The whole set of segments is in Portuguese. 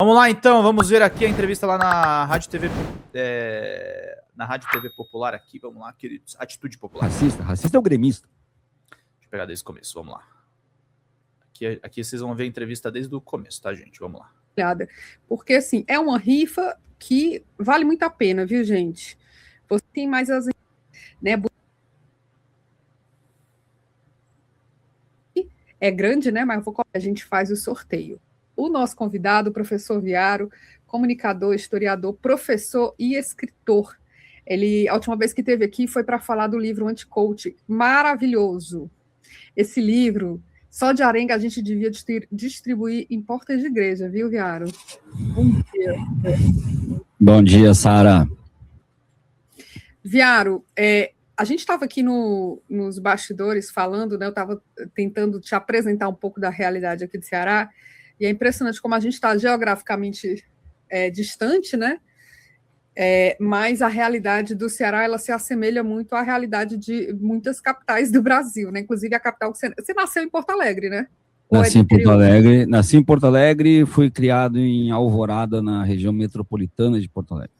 Vamos lá, então, vamos ver aqui a entrevista lá na Rádio TV, na Rádio TV Popular aqui, vamos lá, queridos, Atitude Popular. Racista é o gremista. Deixa eu pegar desde o começo, vamos lá. Aqui vocês vão ver a entrevista desde o começo, tá, gente? Vamos lá. Porque, assim, é uma rifa que vale muito a pena, viu, gente? Você tem mais as... né, é grande, né? Mas a gente faz o sorteio. O nosso convidado, o professor Viaro, comunicador, historiador, professor e escritor. A última vez que esteve aqui foi para falar do livro Anti-Coach, maravilhoso. Esse livro, só de arenga, a gente devia distribuir em portas de igreja, viu, Viaro? Bom dia. Bom dia, Sara. Viaro, a gente estava aqui nos bastidores falando, né? Eu estava tentando te apresentar um pouco da realidade aqui do Ceará, e é impressionante como a gente está geograficamente distante, né? Mas a realidade do Ceará, ela se assemelha muito à realidade de muitas capitais do Brasil, né? Inclusive a capital que você nasceu em Porto Alegre, né? Nasci em Porto Alegre, fui criado em Alvorada, na região metropolitana de Porto Alegre.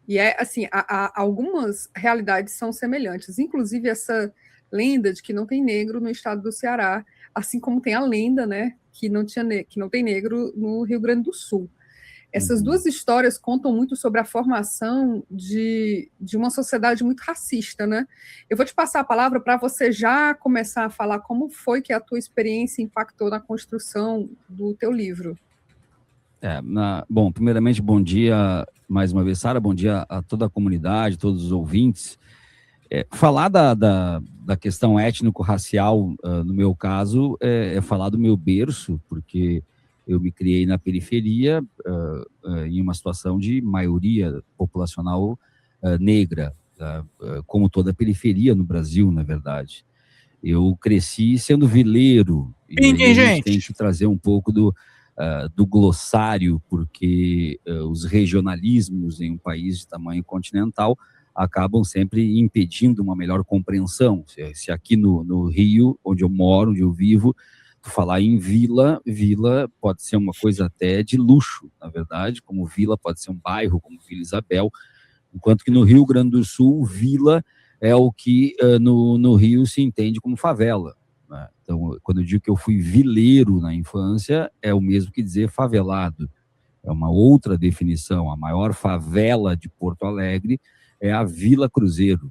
E assim, algumas realidades são semelhantes, inclusive essa lenda de que não tem negro no estado do Ceará, assim como tem a lenda, né, que não tem negro no Rio Grande do Sul. Essas duas histórias contam muito sobre a formação de uma sociedade muito racista, né? Eu vou te passar a palavra para você já começar a falar como foi que a tua experiência impactou na construção do teu livro. Bom, primeiramente, bom dia mais uma vez, Sara, bom dia a toda a comunidade, todos os ouvintes. Falar da questão étnico-racial, no meu caso, é falar do meu berço, porque eu me criei na periferia, em uma situação de maioria populacional negra, como toda a periferia no Brasil, na verdade. Eu cresci sendo vileiro, e a gente tem que trazer um pouco do glossário, porque os regionalismos em um país de tamanho continental acabam sempre impedindo uma melhor compreensão. Se aqui no Rio, onde eu moro, onde eu vivo, falar em vila pode ser uma coisa até de luxo, na verdade, como vila pode ser um bairro, como Vila Isabel, enquanto que no Rio Grande do Sul, vila é o que no Rio se entende como favela. Então, quando eu digo que eu fui vileiro na infância, é o mesmo que dizer favelado. É uma outra definição. A maior favela de Porto Alegre é a Vila Cruzeiro.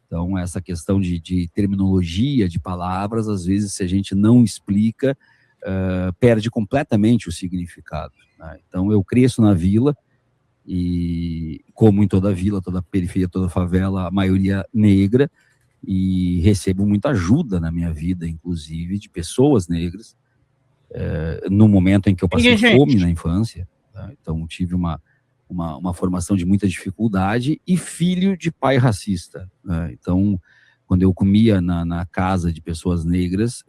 Então, essa questão de terminologia, de palavras, às vezes, se a gente não explica, perde completamente o significado. Né? Então, eu cresço na vila, e como em toda vila, toda periferia, toda favela, a maioria negra, e recebo muita ajuda na minha vida, inclusive, de pessoas negras, no momento em que eu passei fome na infância. Tá? Então, tive uma formação de muita dificuldade e filho de pai racista. Né? Então, quando eu comia na casa de pessoas negras,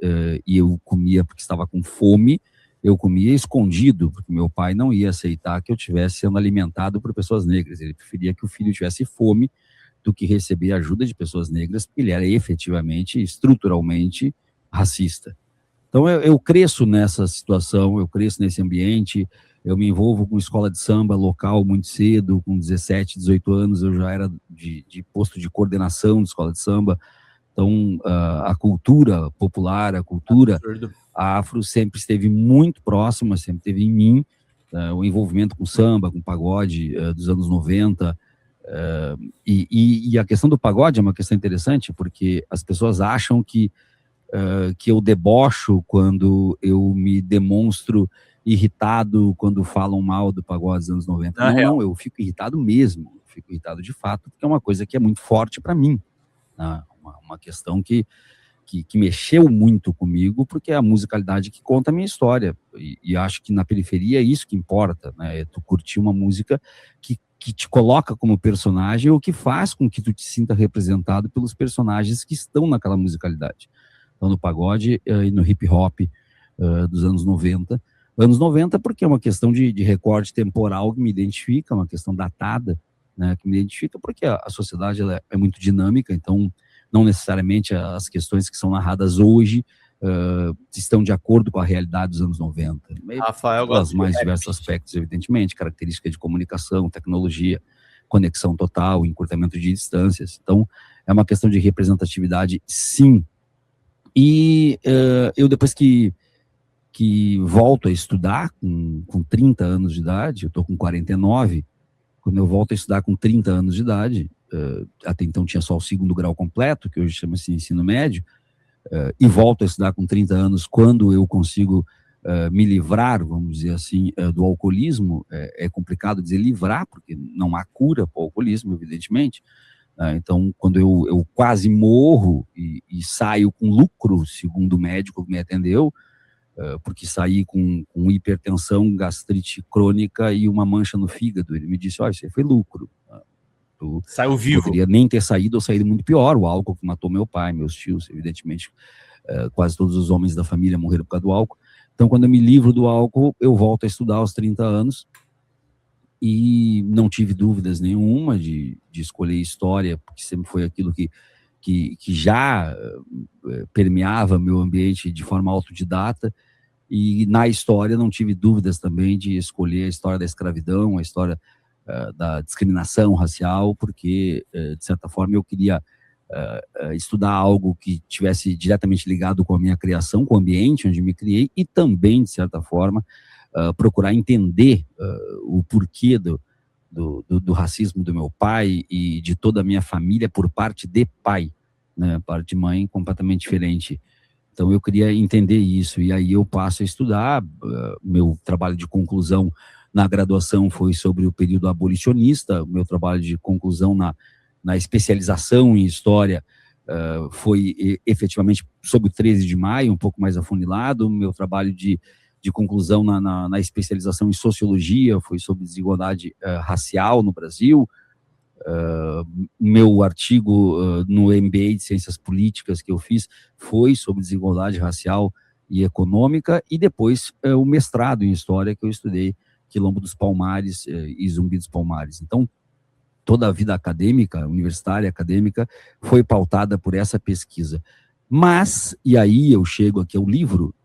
e eu comia porque estava com fome, eu comia escondido, porque meu pai não ia aceitar que eu estivesse sendo alimentado por pessoas negras. Ele preferia que o filho tivesse fome do que receber ajuda de pessoas negras, porque ele era efetivamente, estruturalmente racista. Então, eu cresço nessa situação, eu cresço nesse ambiente, eu me envolvo com escola de samba local muito cedo, com 17, 18 anos, eu já era de posto de coordenação de escola de samba. Então, a cultura popular, a cultura afro sempre esteve muito próxima, sempre esteve em mim, o envolvimento com samba, com pagode dos anos 90, e a questão do pagode é uma questão interessante, porque as pessoas acham que eu debocho quando eu me demonstro irritado quando falam mal do pagode dos anos 90. Não, eu fico irritado mesmo, eu fico irritado de fato, porque é uma coisa que é muito forte para mim, né? Uma questão que mexeu muito comigo, porque é a musicalidade que conta a minha história, e acho que na periferia é isso que importa, né? É tu curtir uma música que te coloca como personagem, ou que faz com que tu te sinta representado pelos personagens que estão naquela musicalidade. Então, no pagode e no hip hop dos anos 90. Anos 90 porque é uma questão de recorte temporal que me identifica, uma questão datada, né, que me identifica, porque a sociedade ela é muito dinâmica, então não necessariamente as questões que são narradas hoje estão de acordo com a realidade dos anos 90. Rafael Pelos gosta mais de diversos aspectos, evidentemente, características de comunicação, tecnologia, conexão total, encurtamento de distâncias. Então, é uma questão de representatividade, sim. E eu, depois que volto a estudar, com 30 anos de idade, eu estou com 49, quando eu volto a estudar com 30 anos de idade, até então tinha só o 2º grau completo, que hoje chama-se ensino médio, e volto a estudar com 30 anos, quando eu consigo me livrar, vamos dizer assim, do alcoolismo. É complicado dizer livrar, porque não há cura para o alcoolismo, evidentemente. Então, quando eu quase morro e saio com lucro, segundo o médico que me atendeu, porque saí com hipertensão, gastrite crônica e uma mancha no fígado. Ele me disse, olha, isso aí foi lucro. Saiu vivo. Poderia nem ter saído ou saído muito pior. O álcool que matou meu pai, meus tios, evidentemente, quase todos os homens da família morreram por causa do álcool. Então, quando eu me livro do álcool, eu volto a estudar aos 30 anos e não tive dúvidas nenhuma de escolher história, porque sempre foi aquilo que já permeava meu ambiente de forma autodidata. E na história não tive dúvidas também de escolher a história da escravidão, a história da discriminação racial, porque, de certa forma, eu queria estudar algo que tivesse diretamente ligado com a minha criação, com o ambiente onde me criei, e também, de certa forma, procurar entender o porquê do racismo do meu pai e de toda a minha família por parte de pai, né, parte de mãe completamente diferente. Então eu queria entender isso, e aí eu passo a estudar. Meu trabalho de conclusão na graduação foi sobre o período abolicionista. O meu trabalho de conclusão na especialização em História foi efetivamente sobre o 13 de maio, um pouco mais afunilado. O meu trabalho de conclusão na especialização em Sociologia foi sobre desigualdade racial no Brasil. Meu artigo no MBA de Ciências Políticas que eu fiz foi sobre desigualdade racial e econômica, e depois o mestrado em História que eu estudei Quilombo dos Palmares e Zumbi dos Palmares. Então, toda a vida acadêmica, universitária, acadêmica, foi pautada por essa pesquisa. Mas, e aí eu chego aqui ao livro,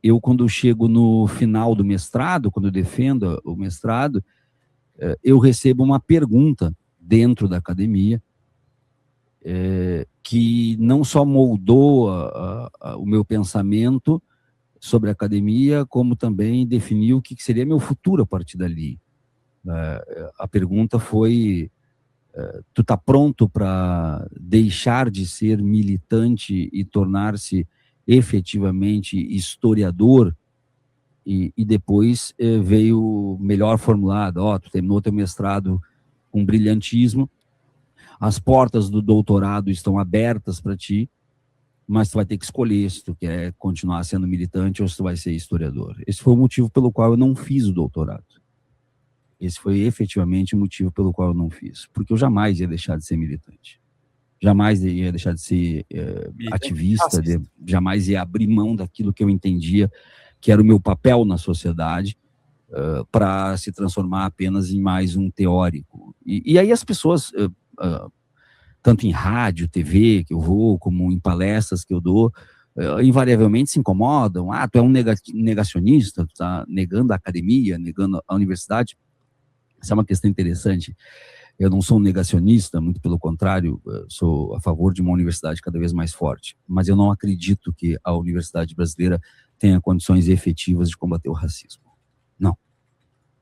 eu quando chego no final do mestrado, quando eu defendo o mestrado, eu recebo uma pergunta dentro da academia que não só moldou o meu pensamento sobre a academia, como também definiu o que seria meu futuro a partir dali. A pergunta foi, tu tá pronto para deixar de ser militante e tornar-se efetivamente historiador? E depois veio melhor formulado, tu terminou teu mestrado com brilhantismo, as portas do doutorado estão abertas para ti, mas tu vai ter que escolher se tu quer continuar sendo militante ou se tu vai ser historiador. Esse foi o motivo pelo qual eu não fiz o doutorado. Esse foi efetivamente o motivo pelo qual eu não fiz, porque eu jamais ia deixar de ser militante. Jamais ia deixar de ser ativista, jamais ia abrir mão daquilo que eu entendia que era o meu papel na sociedade, para se transformar apenas em mais um teórico. E aí as pessoas, tanto em rádio, TV, que eu vou, como em palestras que eu dou, invariavelmente se incomodam. Tu é um negacionista, tu está negando a academia, negando a universidade. Essa é uma questão interessante. Eu não sou um negacionista, muito pelo contrário, sou a favor de uma universidade cada vez mais forte, mas eu não acredito que a universidade brasileira tenha condições efetivas de combater o racismo.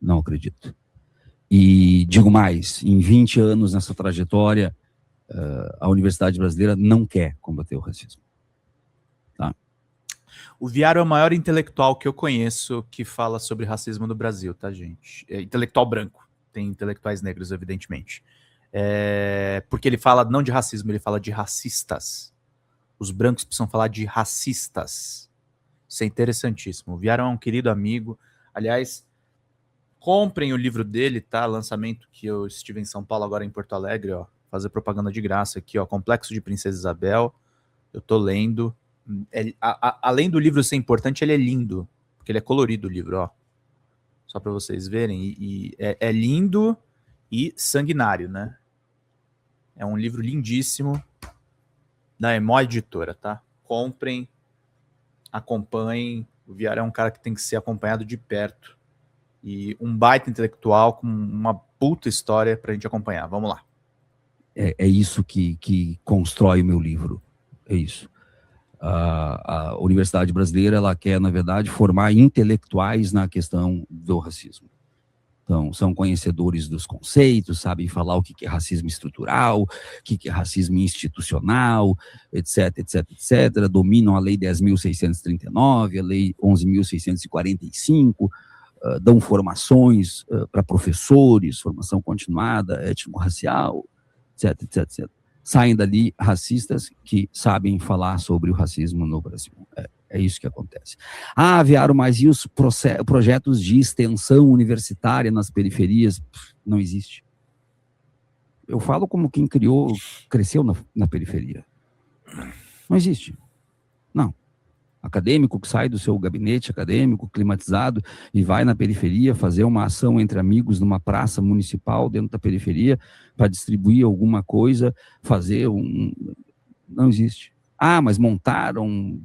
Não acredito. E digo mais, em 20 anos nessa trajetória, a universidade brasileira não quer combater o racismo. Tá? O Viário é o maior intelectual que eu conheço que fala sobre racismo no Brasil, tá, gente? É intelectual branco. Tem intelectuais negros, evidentemente. Porque ele fala não de racismo, ele fala de racistas. Os brancos precisam falar de racistas. Isso é interessantíssimo. O Viário é um querido amigo. Aliás, comprem o livro dele, tá? Lançamento que eu estive em São Paulo, agora em Porto Alegre, ó. Fazer propaganda de graça aqui, ó. Complexo de Princesa Isabel. Eu tô lendo. Além do livro ser importante, ele é lindo. Porque ele é colorido o livro, ó. Só para vocês verem. É lindo e sanguinário, né? É um livro lindíssimo da Emo Editora, tá? Comprem, acompanhem. O Viara é um cara que tem que ser acompanhado de perto. E um baita intelectual com uma puta história pra gente acompanhar. Vamos lá. É isso que constrói o meu livro. É isso. A Universidade Brasileira, ela quer, na verdade, formar intelectuais na questão do racismo. Então, são conhecedores dos conceitos, sabem falar o que é racismo estrutural, o que é racismo institucional, etc, etc, etc. Dominam a Lei 10.639, a Lei 11.645, dão formações para professores, formação continuada, étnico-racial, etc, etc, etc. Saem dali racistas que sabem falar sobre o racismo no Brasil. É isso que acontece. Viaro, mas e os projetos de extensão universitária nas periferias? Não existe. Eu falo como quem cresceu na periferia. Não existe. Não. Acadêmico que sai do seu gabinete acadêmico, climatizado, e vai na periferia fazer uma ação entre amigos numa praça municipal dentro da periferia para distribuir alguma coisa, fazer Não existe. Mas montaram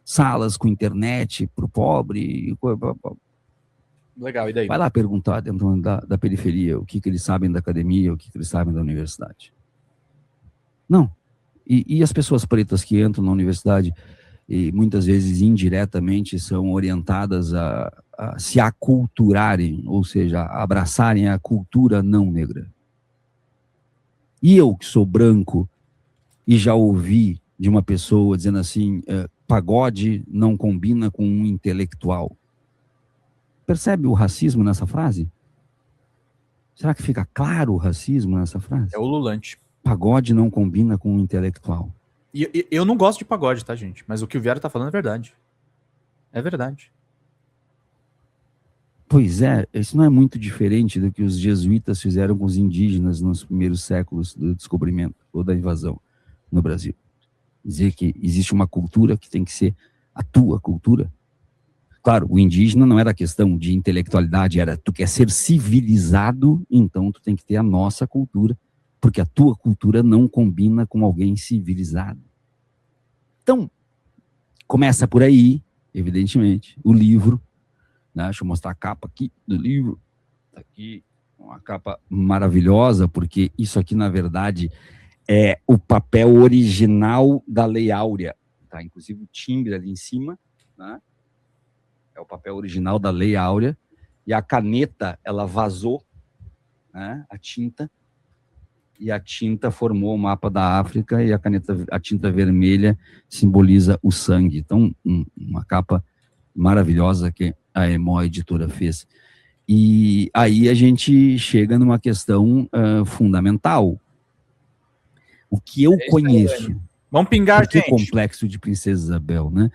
salas com internet para o pobre. Legal, e daí? Vai lá perguntar dentro da periferia o que eles sabem da academia, o que eles sabem da universidade. Não. E as pessoas pretas que entram na universidade e muitas vezes indiretamente são orientadas a se aculturarem, ou seja, a abraçarem a cultura não negra. E eu, que sou branco, e já ouvi de uma pessoa dizendo assim, pagode não combina com um intelectual. Percebe o racismo nessa frase? Será que fica claro o racismo nessa frase? É ululante. Pagode não combina com um intelectual. E eu não gosto de pagode, tá, gente? Mas o que o Viara tá falando é verdade. É verdade. Pois é, isso não é muito diferente do que os jesuítas fizeram com os indígenas nos primeiros séculos do descobrimento ou da invasão no Brasil. Dizer que existe uma cultura que tem que ser a tua cultura. Claro, o indígena não era questão de intelectualidade, era tu quer ser civilizado, então tu tem que ter a nossa cultura, porque a tua cultura não combina com alguém civilizado. Então, começa por aí, evidentemente, o livro, né? Deixa eu mostrar a capa aqui do livro, tá aqui, uma capa maravilhosa, porque isso aqui, na verdade, é o papel original da Lei Áurea, tá? Inclusive o timbre ali em cima, né? É o papel original da Lei Áurea, e a caneta, ela vazou, né? A tinta, e a tinta formou o mapa da África, e a tinta vermelha simboliza o sangue. Então, uma capa maravilhosa que a Emo Editora fez. E aí a gente chega numa questão fundamental. O que eu conheço... Vamos pingar, gente. Que complexo de Princesa Isabel, né?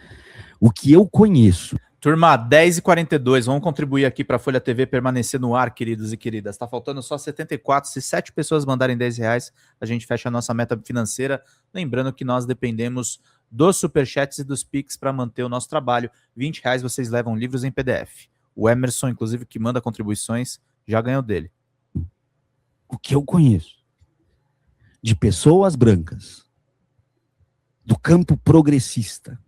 O que eu conheço... Turma, 10h42, vamos contribuir aqui para a Folha TV permanecer no ar, queridos e queridas. Tá faltando só 74, se 7 pessoas mandarem R$10, a gente fecha a nossa meta financeira. Lembrando que nós dependemos dos superchats e dos Pix para manter o nosso trabalho. R$20 vocês levam livros em PDF. O Emerson, inclusive, que manda contribuições, já ganhou dele. O que eu conheço de pessoas brancas, do campo progressista,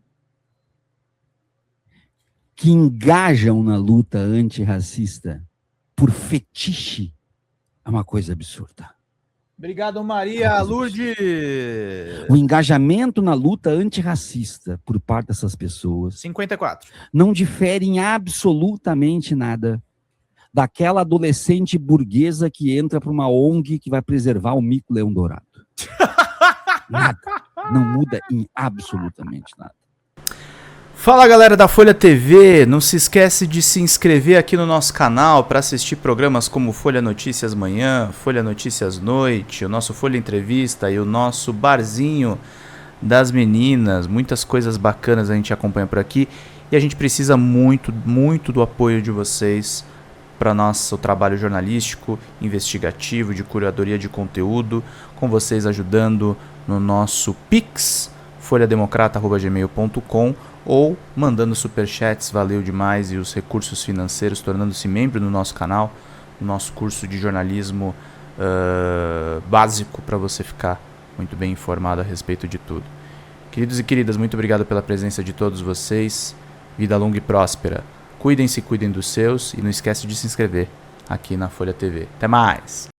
que engajam na luta antirracista por fetiche, é uma coisa absurda. Obrigado, Maria Lourdes. O engajamento na luta antirracista por parte dessas pessoas 54. Não difere em absolutamente nada daquela adolescente burguesa que entra para uma ONG que vai preservar o mico-leão dourado. Nada. Não muda em absolutamente nada. Fala, galera da Folha TV, não se esquece de se inscrever aqui no nosso canal para assistir programas como Folha Notícias Manhã, Folha Notícias Noite, o nosso Folha Entrevista e o nosso Barzinho das Meninas. Muitas coisas bacanas a gente acompanha por aqui e a gente precisa muito, muito do apoio de vocês para nosso trabalho jornalístico, investigativo, de curadoria de conteúdo, com vocês ajudando no nosso Pix, folhademocrata@gmail.com, ou mandando superchats, valeu demais, e os recursos financeiros, tornando-se membro do nosso canal, no nosso curso de jornalismo básico, para você ficar muito bem informado a respeito de tudo. Queridos e queridas, muito obrigado pela presença de todos vocês. Vida longa e próspera. Cuidem-se, cuidem dos seus e não esquece de se inscrever aqui na Folha TV. Até mais!